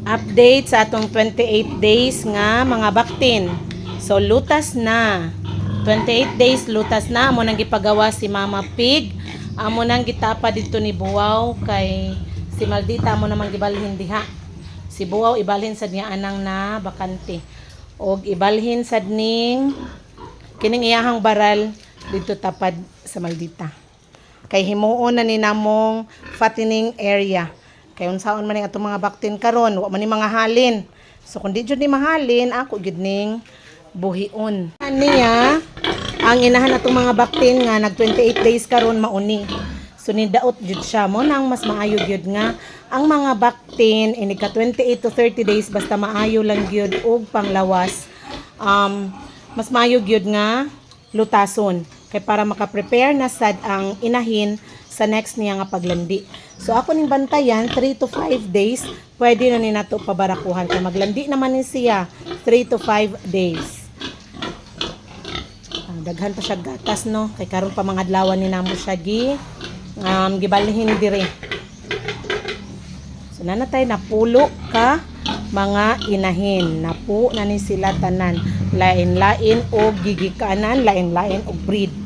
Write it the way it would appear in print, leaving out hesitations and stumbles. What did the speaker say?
Update sa atong 28 days nga mga baktin. So lutas na. 28 days lutas na amo nang gipagawa si Mama Pig. Amo nang gitapa dito ni Buwaw kay si Maldita amo namang gibalhin diha. Si Buwaw ibalhin sad niya anang na bakante. Og ibalhin sad ning kining iyahang baral dito tapad sa Maldita. Kay himuon na ni namong fattening area. Kay unsaon man ning atong mga baktin karon, wa man ni mga halin. So kun di jud ni mahalin, ako gid ning buhion. Niya ang inahan atong mga baktin nga nag 28 days karon mauni. So nidaot jud siya mo nang mas maayo gyud nga ang mga baktin ini ka 28 to 30 days basta maayo lang gyud og panglawas. Mas maayo gyud nga lutason kay para maka-prepare na sad ang inahin sa next niya nga paglandi. So ako ning bantayan 3 to 5 days pwede na ni nato pabarakuhan kay maglandi naman ni siya 3 to 5 days. Daghan pa siya gatas no kay karon pa mga adlaw ni namo siya gibalhin dire. So nanatay napulo ka mga inahin. Napo na ni sila tanan. Lain-lain og gigikanan, lain-lain og breed.